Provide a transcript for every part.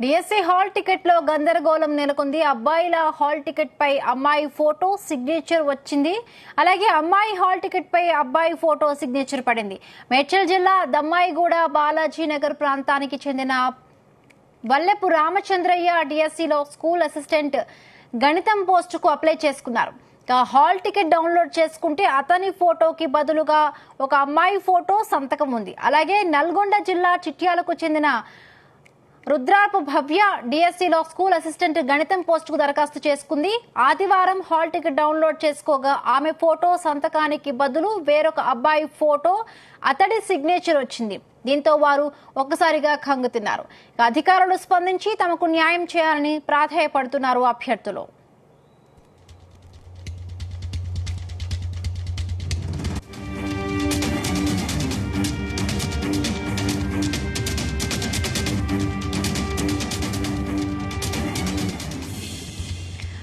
DSC hall ticket లో గందరగోళం నెలకొంది. అబ్బాయిల హాల్ టికెట్ పై అమ్మాయి ఫోటో సిగ్నేచర్ వచ్చింది. అలాగే అమ్మాయి హాల్ టికెట్ పై అబ్బాయి ఫోటో సిగ్నేచర్ పడింది. మేడ్చల్ జిల్లా దమ్మాయిగూడ బాలాజీనగర్ ప్రాంతానికి చెందిన వల్లెపు రామచంద్రయ్య డిఎస్సిలో స్కూల్ అసిస్టెంట్ గణితం పోస్టుకు అప్లై చేసుకున్నారు. హాల్ టికెట్ డౌన్లోడ్ చేసుకుంటే అతని ఫోటోకి బదులుగా ఒక అమ్మాయి ఫోటో సంతకం ఉంది. అలాగే నల్గొండ జిల్లా చిట్యాలకు చెందిన రుద్రాపు భవ్య డిఎస్సిలో స్కూల్ అసిస్టెంట్ గణితం పోస్టుకు దరఖాస్తు చేసుకుంది. ఆదివారం హాల్ టికెట్ డౌన్లోడ్ చేసుకోగా ఆమె ఫోటో సంతకానికి బదులు వేరొక అబ్బాయి ఫోటో అతడి సిగ్నేచర్ వచ్చింది. దీంతో వారు ఒక్కసారిగా కంగుతిన్నారు. అధికారులు స్పందించి తమకు న్యాయం చేయాలని ప్రాధేయపడుతున్నారు అభ్యర్థులు.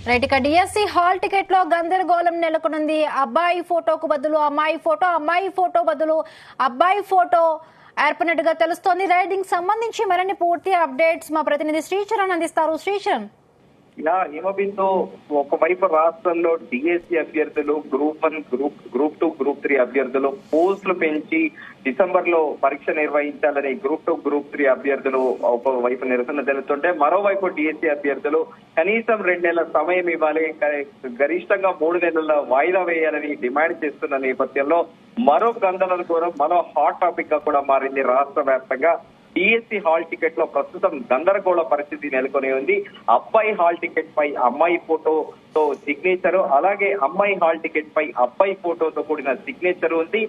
రైట్, ఇక డిఎస్సి హాల్ టికెట్ లో గందరగోళం నెలకొనుంది. అబ్బాయి ఫోటోకు బదులు అమ్మాయి ఫోటో, అమ్మాయి ఫోటో బదులు అబ్బాయి ఫోటో ఏర్పడినట్టుగా తెలుస్తోంది. రైడింగ్ సంబంధించి మరిన్ని పూర్తి అప్డేట్స్ మా ప్రతినిధి శ్రీచరణ్ అందిస్తారు. శ్రీచరణ్. హిమబిందు, ఒకవైపు రాష్ట్రంలో డిఎస్సి అభ్యర్థులు గ్రూప్ 1, గ్రూప్ 2, గ్రూప్ 3 అభ్యర్థులు పోస్టులు పెంచి డిసెంబర్ లో పరీక్ష నిర్వహించాలని గ్రూప్ 2, గ్రూప్ 3 అభ్యర్థులు ఒకవైపు నిరసన తెలుస్తుంటే, మరోవైపు డిఎస్సి అభ్యర్థులు కనీసం 2 నెలల సమయం ఇవ్వాలి, గరిష్టంగా 3 నెలల వాయిదా వేయాలని డిమాండ్ చేస్తున్న నేపథ్యంలో మరో గందరగోళం మరో హాట్ టాపిక్ గా కూడా మారింది. రాష్ట్ర వ్యాప్తంగా డిఎస్సి హాల్ టికెట్ లో ప్రస్తుతం గందరగోళ పరిస్థితి నెలకొని ఉంది. అబ్బాయి హాల్ టికెట్ పై అమ్మాయి ఫోటోతో సిగ్నేచర్, అలాగే అమ్మాయి హాల్ టికెట్ పై అబ్బాయి ఫోటోతో కూడిన సిగ్నేచర్ ఉంది.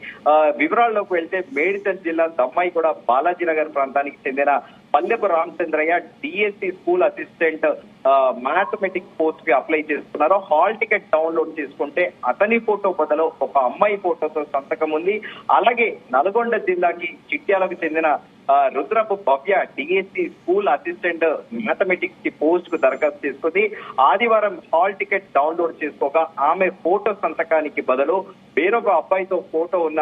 వివరాల్లోకి వెళ్తే మేడ్చల్ జిల్లా దమ్మాయిగూడ బాలాజీనగర్ ప్రాంతానికి చెందిన Vallepu Ramachandraiah DSC school assistant mathematics post కి అప్లై చేసుకున్నారు. హాల్ టికెట్ డౌన్లోడ్ చేసుకుంటే అతని ఫోటో బదులు ఒక అమ్మాయి ఫోటోతో సంతకం ఉంది. అలాగే నల్గొండ జిల్లాకి చిట్యాలకు చెందిన రుద్రపు భవ్య డిఎస్సి స్కూల్ అసిస్టెంట్ మ్యాథమెటిక్స్ కి పోస్ట్ కు దరఖాస్తు చేసుకుంది. ఆదివారం హాల్ టికెట్ డౌన్లోడ్ చేసుకోగా ఆమె ఫోటో సంతకానికి బదులు వేరొక అబ్బాయితో ఫోటో ఉన్న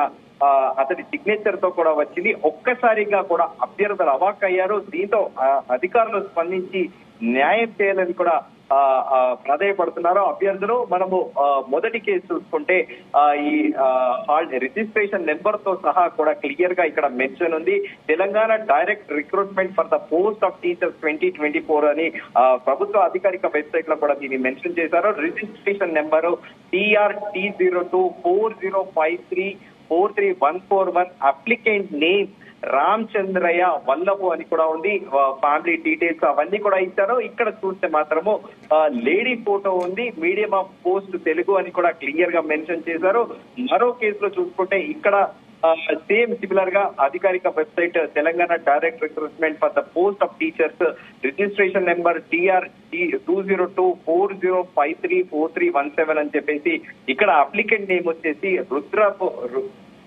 అతని సిగ్నేచర్ తో కూడా వచ్చింది. ఒక్కసారిగా కూడా అభ్యర్థులు అవాక్కయ్యారు. దీంతో అధికారులు స్పందించి న్యాయం చేయాలని కూడా ప్రాధాయపడుతున్నారు అభ్యర్థులు. మనము మొదటి కేసు చూసుకుంటే ఈ రిజిస్ట్రేషన్ నెంబర్ తో సహా కూడా క్లియర్ గా ఇక్కడ మెన్షన్ ఉంది. Telangana direct recruitment for the post of teachers 2024 అని ప్రభుత్వ అధికారిక వెబ్సైట్ లో కూడా దీన్ని మెన్షన్ చేశారు. Registration number TR-T024053434141. Applicant name Ramachandraiah Vallabhu అని కూడా ఉంది. ఫ్యామిలీ డీటెయిల్స్ అవన్నీ కూడా ఇచ్చారు. ఇక్కడ చూస్తే మాత్రము లేడీ ఫోటో ఉంది. మీడియం ఆఫ్ పోస్ట్ తెలుగు అని కూడా క్లియర్ గా మెన్షన్ చేశారు. మరో కేసులో చూసుకుంటే ఇక్కడ సేమ్ సిమిలర్ గా అధికారిక website Telangana direct recruitment for the post of teachers registration number TR-T202405343117 అని చెప్పేసి ఇక్కడ అప్లికెంట్ నేమ్ వచ్చేసి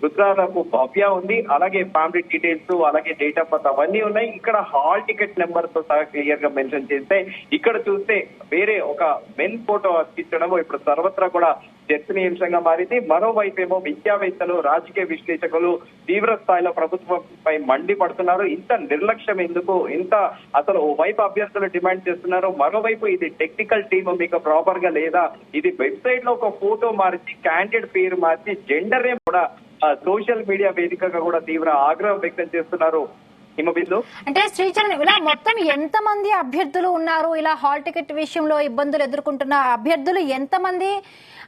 రుద్రాపు భవ్య ఉంది. అలాగే ఫ్యామిలీ డీటెయిల్స్, అలాగే డేట్ ఆఫ్ బర్త్ అవన్నీ ఉన్నాయి. ఇక్కడ హాల్ టికెట్ నెంబర్ తో సహా క్లియర్ గా మెన్షన్ చేస్తే ఇక్కడ చూస్తే వేరే ఒక మెన్ ఫోటో అర్పించడం ఇప్పుడు సర్వత్రా కూడా చర్చనీయాంశంగా మారింది. మరోవైపు ఏమో విద్యావేత్తలు, రాజకీయ విశ్లేషకులు తీవ్ర స్థాయిలో ప్రభుత్వంపై మండిపడుతున్నారు. ఇంత నిర్లక్ష్యం ఎందుకు, ఇంత అసలు ఓవైపు అభ్యర్థులు డిమాండ్ చేస్తున్నారు, మరోవైపు ఇది టెక్నికల్ టీమ్ మీకు ప్రాపర్ గా లేదా, ఇది వెబ్సైట్ లో ఒక ఫోటో మార్చి క్యాండిడేట్ పేరు మార్చి జెండర్ నేమ్ కూడా సోషల్ మీడియా వేదికగా కూడా తీవ్ర ఆగ్రహం వ్యక్తం చేస్తున్నారు. అంటే శ్రీచరణ్, ఇలా మొత్తం ఎంత మంది అభ్యర్థులు ఉన్నారు? ఇలా హాల్ టికెట్ విషయంలో ఇబ్బందులు ఎదుర్కొంటున్న అభ్యర్థులు ఎంతమంది?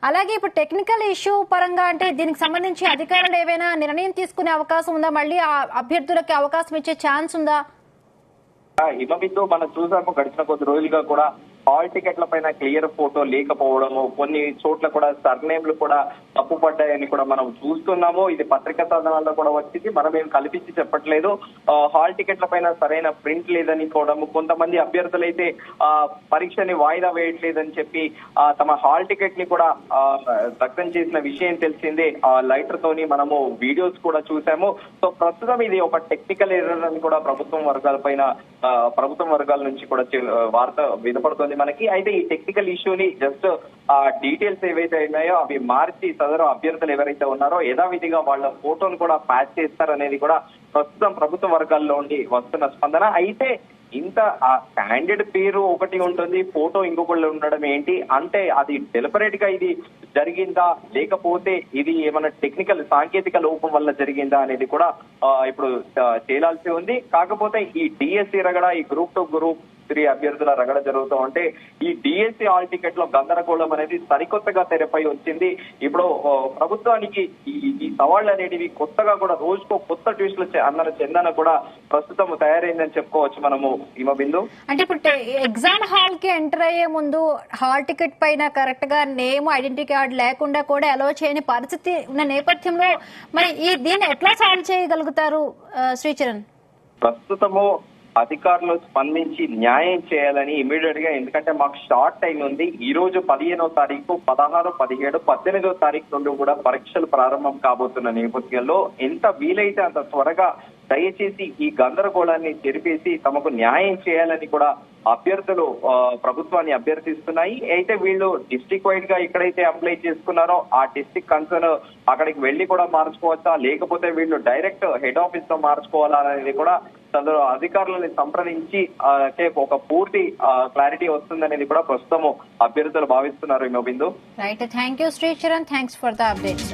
అలాగే ఇప్పుడు టెక్నికల్ ఇష్యూ పరంగా అంటే దీనికి సంబంధించి అధికారులు ఏవైనా నిర్ణయం తీసుకునే అవకాశం ఉందా? మళ్ళీ ఆ అభ్యర్థులకి అవకాశం ఇచ్చే ఛాన్స్ ఉందా? హిమబిందు, మనం చూసాము గడిచిన కొద్ది రోజులుగా కూడా హాల్ టికెట్ల పైన క్లియర్ ఫోటో లేకపోవడము, కొన్ని చోట్ల కూడా సర్నేమ్లు కూడా తప్పుపడ్డాయని కూడా మనం చూస్తున్నాము. ఇది పత్రికా సాధనాల్లో కూడా వచ్చింది, మనం ఏం కల్పించి చెప్పట్లేదు. హాల్ టికెట్ల పైన సరైన ప్రింట్ లేదని కోవడము, కొంతమంది అభ్యర్థులైతే పరీక్షని వాయిదా వేయట్లేదని చెప్పి తమ హాల్ టికెట్ ని కూడా దగ్ధం చేసిన విషయం తెలిసిందే. లైటర్ తోని మనము వీడియోస్ కూడా చూసాము. సో ప్రస్తుతం ఇది ఒక టెక్నికల్ ఎర్రర్ అని కూడా ప్రభుత్వం వర్గాల నుంచి కూడా వార్త వినపడుతుంది మనకి. అయితే ఈ టెక్నికల్ ఇష్యూని జస్ట్ డీటెయిల్స్ ఏవైతే ఉన్నాయో అవి మార్చి సదరు అభ్యర్థులు ఎవరైతే ఉన్నారో యథావిధిగా వాళ్ళ ఫోటోను కూడా ప్యాచ్ చేస్తారనేది కూడా ప్రస్తుతం ప్రభుత్వ వర్గాల్లో ఉండి వస్తున్న స్పందన. అయితే ఇంత ఆ క్యాండిడేట్ పేరు ఒకటి ఉంటుంది, ఫోటో ఇంకొకళ్ళు ఉండడం ఏంటి అంటే అది డెలిబరేట్ గా ఇది జరిగిందా లేకపోతే ఇది ఏమైనా టెక్నికల్ సాంకేతిక లోపం వల్ల జరిగిందా అనేది కూడా ఇప్పుడు తేలాల్సి ఉంది. కాకపోతే ఈ డిఎస్సి రగడ, ఈ గ్రూప్ 2 గ్రూప్ 3 అభ్యర్థుల రగడ జరుగుతూ ఉంటే ఈ డిఎస్సి హాల్ టికెట్ లో గందరగోళం అనేది సరికొత్తగా తెరపై వచ్చింది. ఇప్పుడు ప్రభుత్వానికి ఈ సవాళ్లు అనేటివి కొత్తగా కూడా రోజుకో కొత్త ట్విస్టులు అందరి చెందన కూడా ప్రస్తుతం తయారైందని చెప్పుకోవచ్చు మనము హిమబిందు. అంటే ఇప్పుడు ఎగ్జామ్ హాల్ కి ఎంటర్ అయ్యే ముందు హాల్ టికెట్ పైన కరెక్ట్ గా నేమ్, ఐడెంటిటీ కార్డు లేకుండా కూడా అలో చేయని పరిస్థితి ఉన్న నేపథ్యంలో మరి దీన్ని ఎట్లా సాల్వ్ చేయగలుగుతారు శ్రీచరణ్? ప్రస్తుతము అధికారులు స్పందించి న్యాయం చేయాలని ఇమీడియట్ గా, ఎందుకంటే మాకు షార్ట్ టైం ఉంది. ఈ రోజు 15వ తారీఖు, 16, 17, 18వ తారీఖు నుండి కూడా పరీక్షలు ప్రారంభం కాబోతున్న నేపథ్యంలో ఎంత వీలైతే అంత త్వరగా దయచేసి ఈ గందరగోళాన్ని తెరిపేసి తమకు న్యాయం చేయాలని కూడా అభ్యర్థులు ప్రభుత్వాన్ని అభ్యర్థిస్తున్నాయి. అయితే వీళ్ళు డిస్ట్రిక్ట్ వైడ్ గా ఎక్కడైతే అప్లై చేసుకున్నారో ఆ డిస్ట్రిక్ట్ కన్సర్న్ అక్కడికి వెళ్లి కూడా మార్చుకోవచ్చా, లేకపోతే వీళ్ళు డైరెక్ట్ హెడ్ ఆఫీస్ లో మార్చుకోవాలా అనేది కూడా అధికారులని సంప్రదించి ఒక పూర్తి క్లారిటీ వస్తుందనేది కూడా ప్రస్తుతం అభ్యర్థులు భావిస్తున్నారు. Himabindu. Right, thank you Sricharan, thanks for the updates.